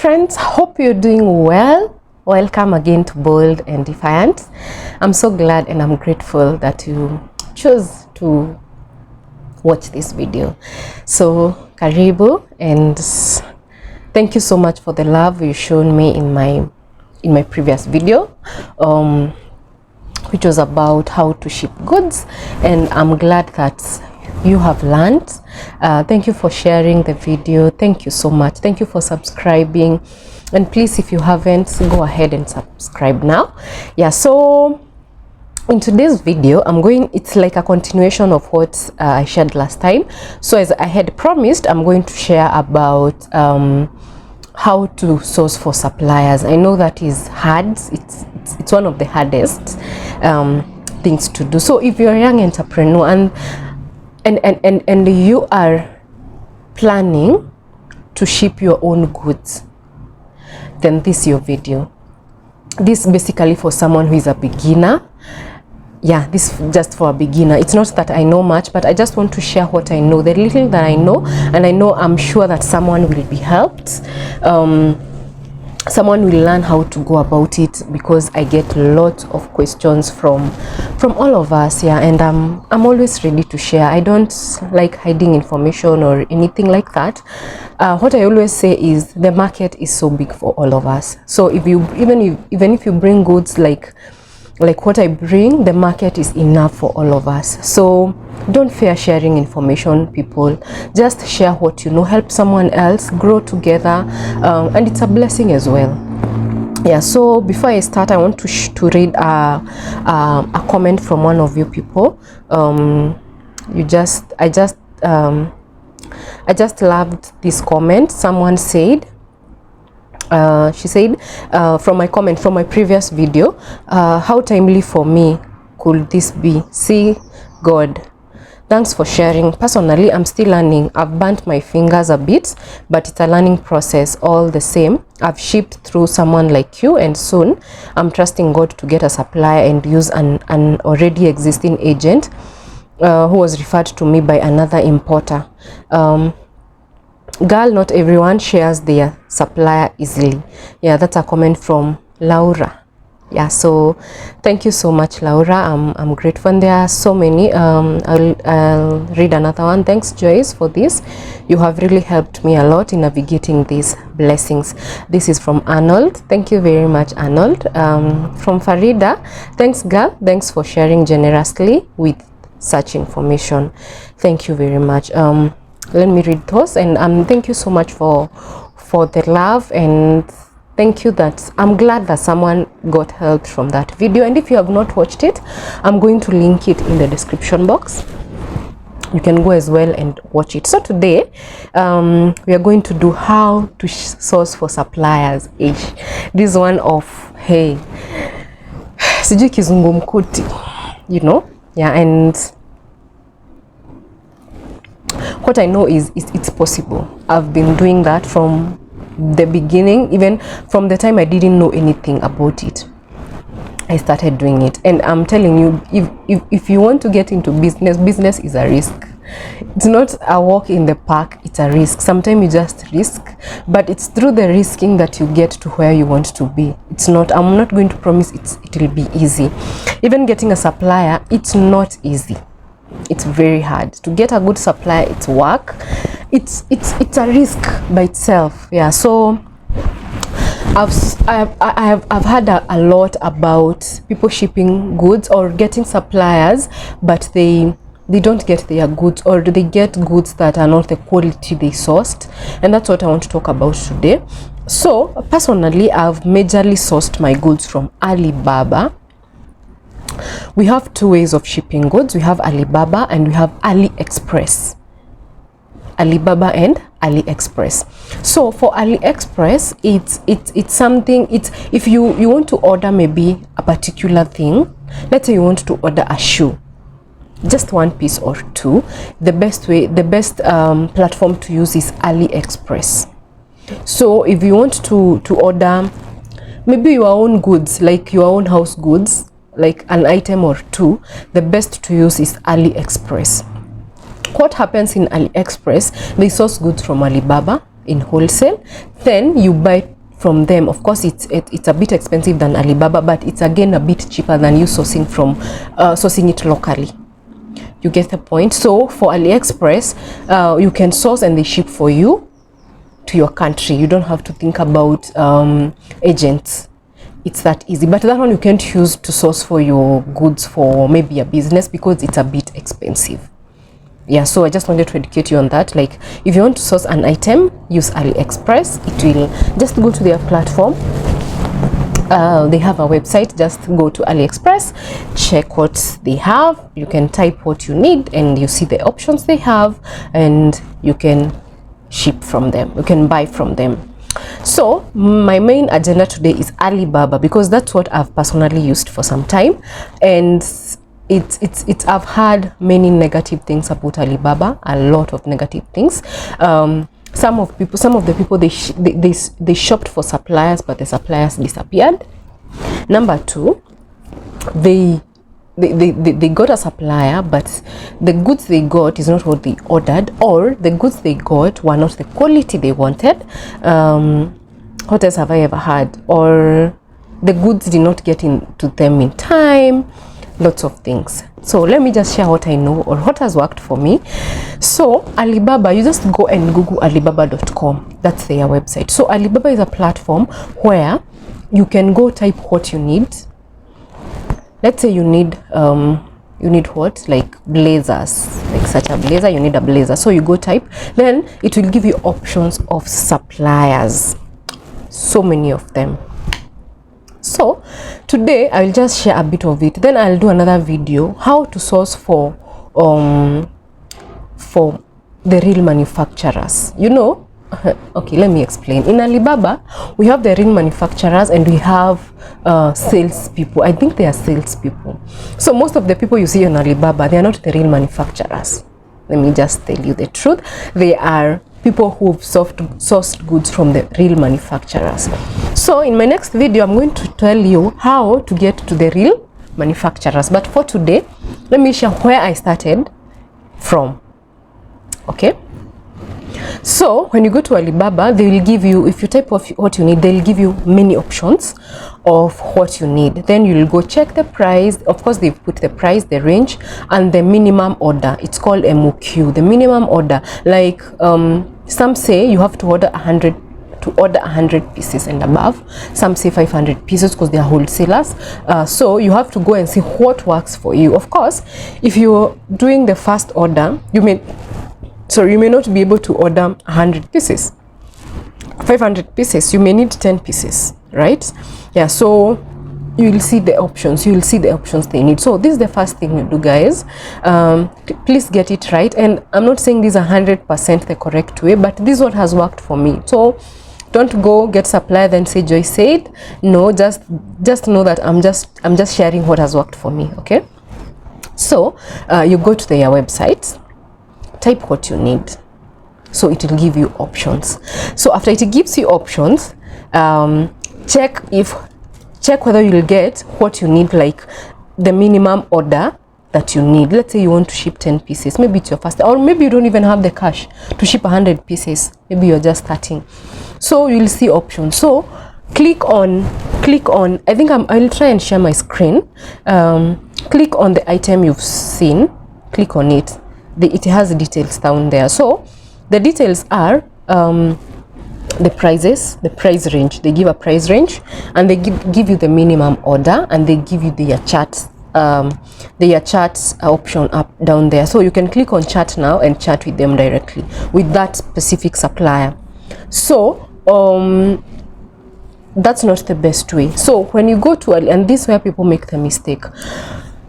friends, hope you're doing well. Welcome again to Bold and Defiant. I'm so glad and I'm grateful that you chose to watch this video. So karibu, and thank you so much for the love you've shown me in my previous video, which was about how to ship goods, and I'm glad that you have learned. Thank you for sharing the video. Thank you so much. Thank you for subscribing, and please, if you haven't, go ahead and subscribe now. Yeah, so in today's video it's like a continuation of what I shared last time. So as I had promised, I'm going to share about how to source for suppliers. I know that is hard. It's one of the hardest things to do. So if you're a young entrepreneur and you are planning to ship your own goods, then this is your video. This is basically for someone who is a beginner. Yeah, this is just for a beginner. It's not that I know much, but I just want to share what I know, the little that I know, and I'm sure that someone will be helped. Someone will learn how to go about it, because I get lots of questions from all of us. Yeah, and I'm always ready to share. I don't like hiding information or anything like that. What I always say is the market is so big for all of us. So even if you bring goods like what I bring, the market is enough for all of us. So don't fear sharing information, people. Just share what you know, help someone else, grow together, and it's a blessing as well. Yeah, so before I start, I want to read a comment from one of you people. I just loved this comment. Someone said, she said, from my comment from my previous video, how timely for me could this be? See, God, thanks for sharing. Personally, I'm still learning. I've burnt my fingers a bit, but it's a learning process all the same. I've shipped through someone like you, and soon I'm trusting God to get a supplier and use an already existing agent who was referred to me by another importer. Girl, not everyone shares their supplier easily. Yeah, that's a comment from Laura. Yeah, so thank you so much, Laura. I'm grateful, and there are so many. I'll read another one. Thanks, Joyce, for this. You have really helped me a lot in navigating these blessings. This is from Arnold. Thank you very much, Arnold. From Farida, thanks, girl. Thanks for sharing generously with such information. Thank you very much. Let me read those, and thank you so much for the love, and thank you that I'm glad that someone got help from that video. And if you have not watched it, I'm going to link it in the description box. You can go as well and watch it. So today we are going to do how to source for suppliers. This one of, hey, sijui kizungumkuti, you know. Yeah, and what I know is it's possible. I've been doing that from the beginning, even from the time I didn't know anything about it. I started doing it, and I'm telling you, if you want to get into business is a risk. It's not a walk in the park, it's a risk. Sometimes you just risk, but it's through the risking that you get to where you want to be. It's not, I'm not going to promise it will be easy. Even getting a supplier, it's not easy. It's very hard to get a good supplier. It's work. It's a risk by itself. Yeah, so I've heard a lot about people shipping goods or getting suppliers, but they don't get their goods, or they get goods that are not the quality they sourced, and that's what I want to talk about today. So personally, I've majorly sourced my goods from Alibaba. We have two ways of shipping goods. We have Alibaba and we have Aliexpress. Alibaba and Aliexpress. So for Aliexpress, it's something, if you want to order maybe a particular thing, let's say you want to order a shoe, just one piece or two, the best platform to use is Aliexpress. So if you want to order maybe your own goods, like your own house goods, like an item or two, the best to use is Aliexpress. What happens in Aliexpress, they source goods from Alibaba in wholesale, then you buy from them. Of course, it's a bit expensive than Alibaba, but it's again a bit cheaper than you sourcing it locally. You get the point? So for Aliexpress, you can source and they ship for you to your country. You don't have to think about agents. It's that easy. But that one you can't use to source for your goods for maybe a business because it's a bit expensive. Yeah, so I just wanted to educate you on that. Like, if you want to source an item, use Aliexpress. It will just go to their platform. They have a website. Just go to Aliexpress, check what they have. You can type what you need and you see the options they have, and you can ship from them. You can buy from them. So my main agenda today is Alibaba because that's what I've personally used for some time, and I've had many negative things about Alibaba, a lot of negative things. Some of the people they shopped for suppliers, but the suppliers disappeared. Number two, they got a supplier, but the goods they got is not what they ordered, or the goods they got were not the quality they wanted. What else have I ever had? Or the goods did not get into them in time. Lots of things. So let me just share what I know or what has worked for me. So Alibaba, you just go and Google alibaba.com. That's their website. So Alibaba is a platform where you can go type what you need. Let's say you need what, like blazers, like such a blazer. You need a blazer, so you go type, then it will give you options of suppliers, so many of them. So today I will just share a bit of it, then I'll do another video how to source for the real manufacturers, you know. Okay, let me explain. In Alibaba, we have the real manufacturers and we have sales people. I think they are sales people. So most of the people you see on Alibaba, they are not the real manufacturers. Let me just tell you the truth. They are people who've sourced goods from the real manufacturers. So in my next video, I'm going to tell you how to get to the real manufacturers. But for today, let me share where I started from. Okay. So when you go to Alibaba, they will give you, if you type of what you need, they'll give you many options of what you need. Then you'll go check the price. Of course, they've put the price, the range, and the minimum order. It's called MOQ, the minimum order. Like some say you have to order 100 pieces and above. Some say 500 pieces because they are wholesalers. So you have to go and see what works for you. Of course, if you're doing the first order, you may not be able to order 100 pieces, 500 pieces. You may need 10 pieces, right? Yeah, so you will see the options. You will see the options they need. So this is the first thing you do, guys. Please get it right. And I'm not saying this is 100% the correct way, but this is what has worked for me. So don't go get Supplier then say Joy said. No, just know that I'm just sharing what has worked for me. Okay. So you go to their website. Type what you need, so it will give you options. So after it gives you options, check whether you'll get what you need, like the minimum order that you need. Let's say you want to ship 10 pieces, maybe it's your first, or maybe you don't even have the cash to ship 100 pieces, maybe you're just starting. So you'll see options. So click on I think I'll try and share my screen. Click on the item you've seen, click on it. It has details down there. So the details are the prices, the price range. They give a price range, and they give you the minimum order, and they give you their charts option up down there. So you can click on chat now and chat with them directly with that specific supplier. So that's not the best way. So when you go to, and this is where people make the mistake.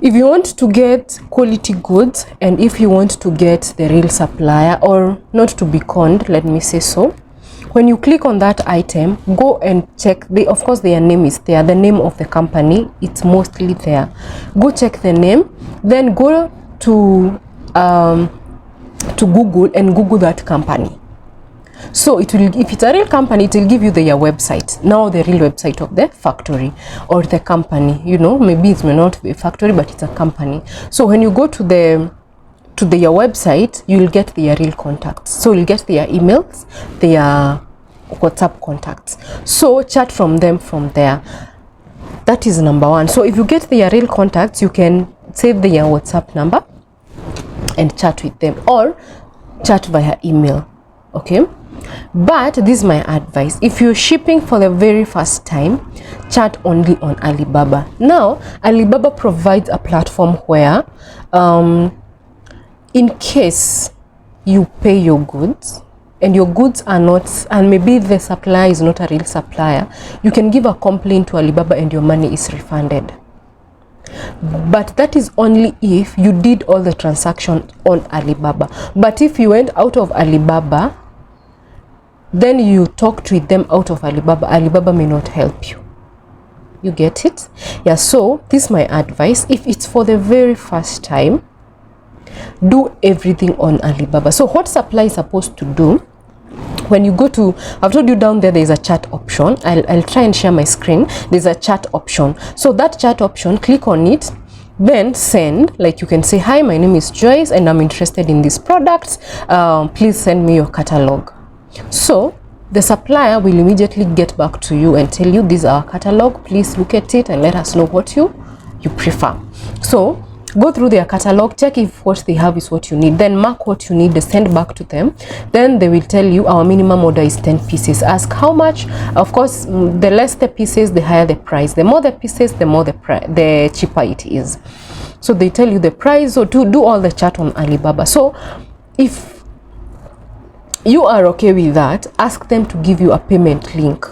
If you want to get quality goods, and if you want to get the real supplier, or not to be conned, let me say so, when you click on that item, go and check. Of course, their name is there. The name of the company, it's mostly there. Go check the name. Then go to Google and Google that company. So it will, if it's a real company, it will give you their website. Now the real website of the factory or the company. You know, maybe it may not be a factory, but it's a company. So when you go to their website, you will get their real contacts. So you'll get their emails, their WhatsApp contacts. So chat from them from there. That is number one. So if you get their real contacts, you can save their WhatsApp number and chat with them, or chat via email. Okay, but this is my advice. If you're shipping for the very first time, chat only on Alibaba. Now Alibaba provides a platform where in case you pay your goods and your goods are not, and maybe the supplier is not a real supplier, you can give a complaint to Alibaba and your money is refunded. But that is only if you did all the transaction on Alibaba. But if you went out of Alibaba, then you talked with them out of Alibaba, Alibaba may not help you. You get it? Yeah, so this is my advice. If it's for the very first time, do everything on Alibaba. So what Supplier is supposed to do, when you go to, I've told you down there, there's a chat option. I'll try and share my screen. There's a chat option. So that chat option, click on it, then send. Like you can say, hi, my name is Joyce and I'm interested in these products. Please send me your catalog. So the supplier will immediately get back to you and tell you, this is our catalog, please look at it and let us know what you prefer. So go through their catalog, check if what they have is what you need, then mark what you need, they send back to them. Then they will tell you our minimum order is 10 pieces. Ask how much. Of course, the less the pieces, the higher the price. The more the pieces, the more the cheaper it is. So they tell you the price. So to do all the chat on Alibaba. So if you are okay with that, ask them to give you a payment link.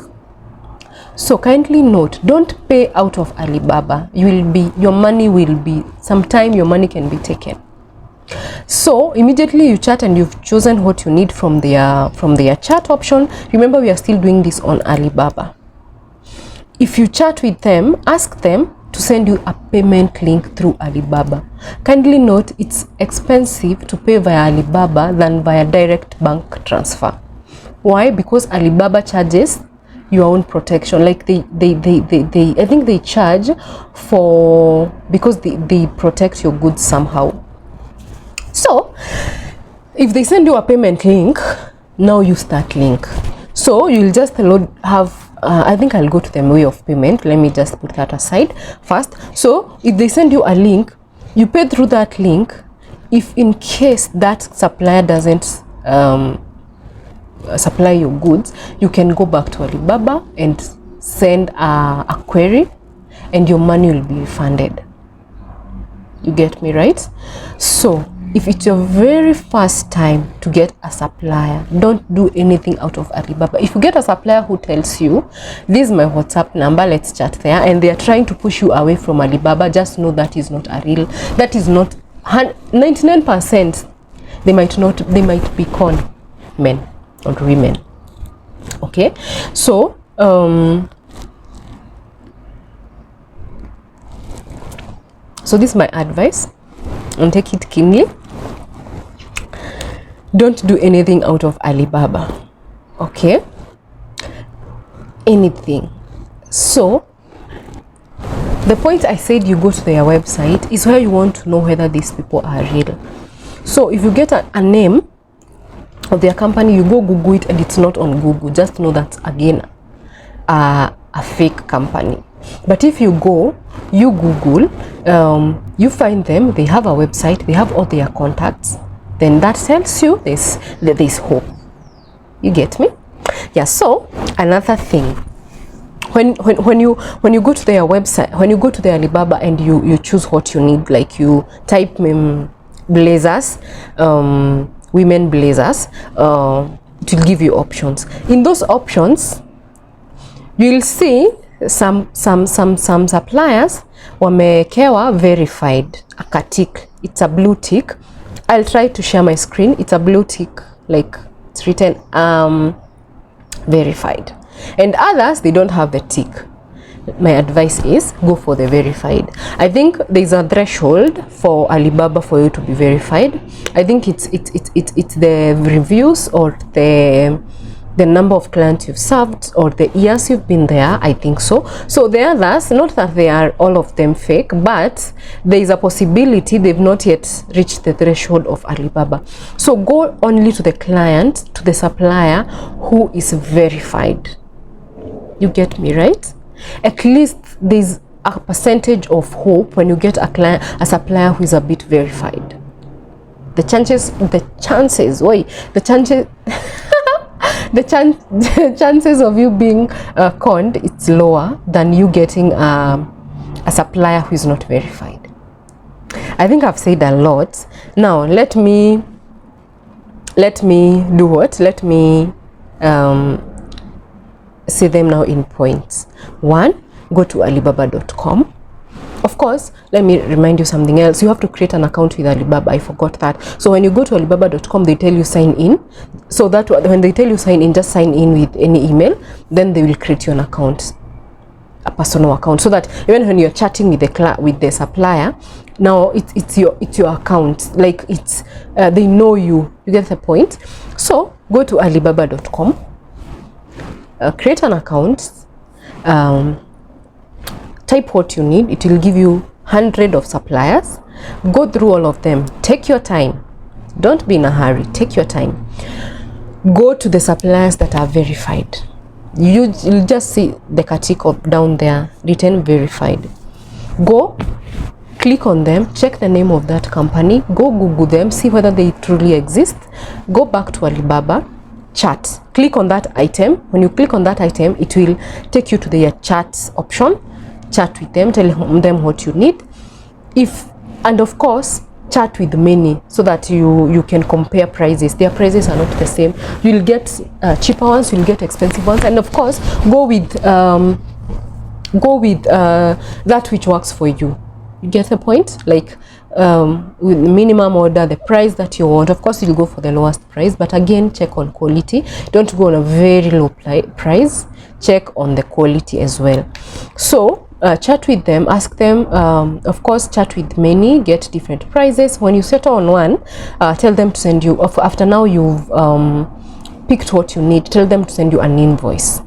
So kindly note, don't pay out of Alibaba. Your money will be, sometime your money can be taken. So immediately you chat and you've chosen what you need from their chat option. Remember, we are still doing this on Alibaba. If you chat with them, ask them to send you a payment link through Alibaba. Kindly note, it's expensive to pay via Alibaba than via direct bank transfer. Why? Because Alibaba charges your own protection. Like they I think they charge for, because they protect your goods somehow. So if they send you a payment link, now use that link. So you'll just have I think I'll go to the way of payment. Let me just put that aside first. So if they send you a link, you pay through that link. If in case that supplier doesn't supply your goods, you can go back to Alibaba and send a query and your money will be refunded. You get me, right? So if it's your very first time to get a supplier, don't do anything out of Alibaba. If you get a supplier who tells you, this is my WhatsApp number, let's chat there, and they are trying to push you away from Alibaba, just know that is not a real, that is not 99%. They might be con men or women. Okay, so so this is my advice, and take it keenly. Don't do anything out of Alibaba. Okay, anything. So the point I said you go to their website is where you want to know whether these people are real. So if you get a name of their company, you go Google it and it's not on Google, just know that's again a fake company. But if you go, you Google, you find them, they have a website, they have all their contacts, then that tells you there's hope. You get me? Yeah. So another thing, when you go to their website, when you go to their Alibaba and you choose what you need, like you type blazers, women blazers, to give you options. In those options, you'll see some suppliers wamekewa verified, akatik. It's a blue tick. I'll try to share my screen. It's a blue tick, like it's written verified, and others they don't have the tick. My advice is go for the verified. I think there's a threshold for Alibaba for you to be verified. I think it's the reviews or the the number of clients you've served or the years you've been there. I think so. So the others, not that they are all of them fake, but there is a possibility they've not yet reached the threshold of Alibaba. So go only to the client, to the supplier who is verified. You get me, right? At least there's a percentage of hope when you get a supplier who is a bit verified. The chances of you being conned, it's lower than you getting a supplier who is not verified. I think I've said a lot. Now let me do what? Let me see them now in points. 1, go to alibaba.com. Of course, let me remind you something else. You have to create an account with Alibaba. I forgot that. So when you go to alibaba.com, they tell you sign in. So that when they tell you sign in, just sign in with any email. Then they will create you an account, a personal account, so that even when you're chatting with the supplier, now it's your account. Like it's they know you. You get the point? So go to alibaba.com, create an account. Type what you need. It will give you 100 of suppliers. Go through all of them. Take your time. Don't be in a hurry. Take your time. Go to the suppliers that are verified. You'll just see the category down there written verified. Go, click on them, check the name of that company, go Google them, see whether they truly exist. Go back to Alibaba, chat. Click on that item. When you click on that item, it will take you to the chat option. Chat with them, tell them what you need, and of course chat with many so that you can compare prices. Their prices are not the same. You'll get cheaper ones, you'll get expensive ones, and of course go with that which works for you. You get the point? Like with minimum order, the price that you want. Of course you'll go for the lowest price, but again check on quality. Don't go on a very low price. Check on the quality as well. So chat with them, ask them, of course chat with many, get different prices. When you settle on one, tell them to send you, after now you've picked what you need, tell them to send you an invoice.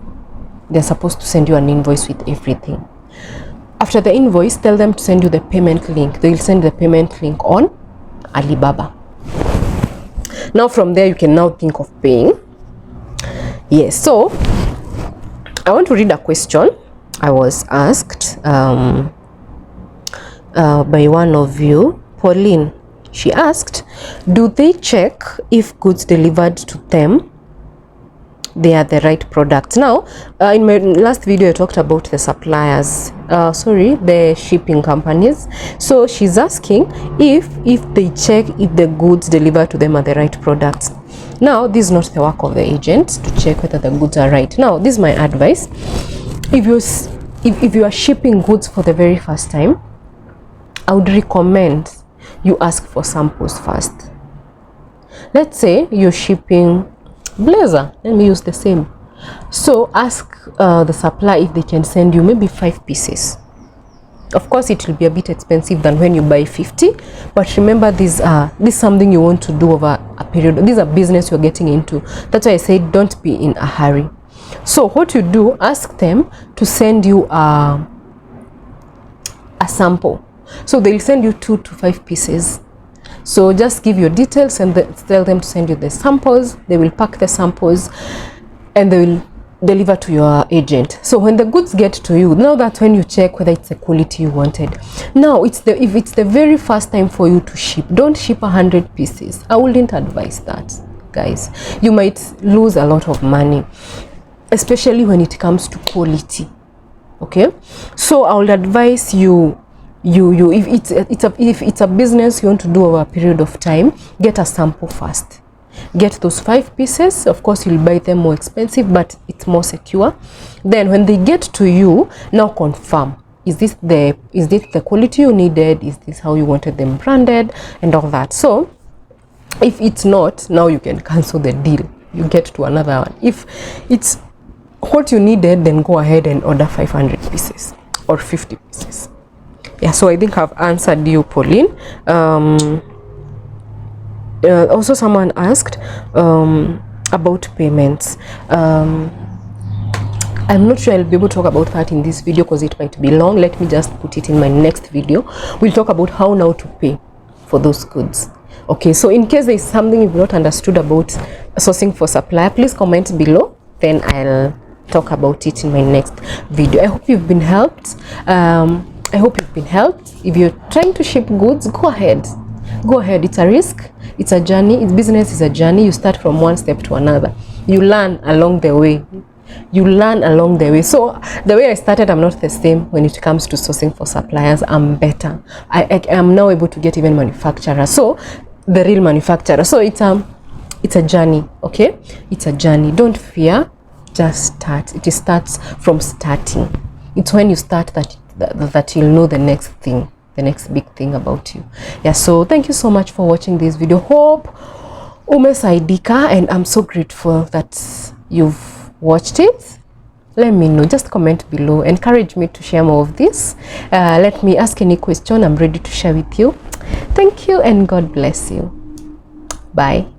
They're supposed to send you an invoice with everything. After the invoice, tell them to send you the payment link. They'll send the payment link on Alibaba. Now from there you can now think of paying. Yes, so I want to read a question I was asked by one of you, Pauline. She asked, do they check if goods delivered to them, they are the right products? Now, in my last video, I talked about the suppliers, the shipping companies. So she's asking if they check if the goods delivered to them are the right products. Now, this is not the work of the agent to check whether the goods are right. Now, this is my advice. If you are shipping goods for the very first time, I would recommend you ask for samples first. Let's say you're shipping blazer. Let me use the same. So ask the supplier if they can send you maybe 5 pieces. Of course, it will be a bit expensive than when you buy 50. But remember, this is something you want to do over a period. This is a business you're getting into. That's why I said don't be in a hurry. So what you do, ask them to send you a sample. So they'll send you 2 to 5 pieces. So just give your details and tell them to send you the samples. They will pack the samples and they will deliver to your agent. So when the goods get to you, now that's when you check whether it's the quality you wanted. Now if it's the very first time for you to ship, don't ship 100 pieces. I wouldn't advise that, guys. You might lose a lot of money, especially when it comes to quality. Okay, so I would advise you if it's a business you want to do over a period of time, get a sample first. Get those 5 pieces. Of course, you'll buy them more expensive, but it's more secure. Then when they get to you, now confirm, is this the quality you needed? Is this how you wanted them branded and all that? So if it's not, now you can cancel the deal. You get to another one. If it's what you needed, then go ahead and order 500 pieces or 50 pieces. Yeah, so I think I've answered you, Pauline. Also someone asked, about payments. I'm not sure I'll be able to talk about that in this video because it might be long. Let me just put it in my next video. We'll talk about how now to pay for those goods. Okay, so in case there is something you've not understood about sourcing for supplier, please comment below, then I'll talk about it in my next video. I hope you've been helped. If you're trying to ship goods, go ahead. It's a risk, it's a journey. Business is a journey. You start from one step to another. You learn along the way. So the way I started, I'm not the same when it comes to sourcing for suppliers. I'm better. I am now able to get even manufacturers, so the real manufacturer. So it's a journey. Okay, it's a journey. Don't fear, just start. It starts from starting. It's when you start that you'll know the next thing, the next big thing about you. Yeah, so thank you so much for watching this video. Hope umesaidika, and I'm so grateful that you've watched it. Let me know, just comment below, encourage me to share more of this. Let me ask any question, I'm ready to share with you. Thank you and God bless you. Bye.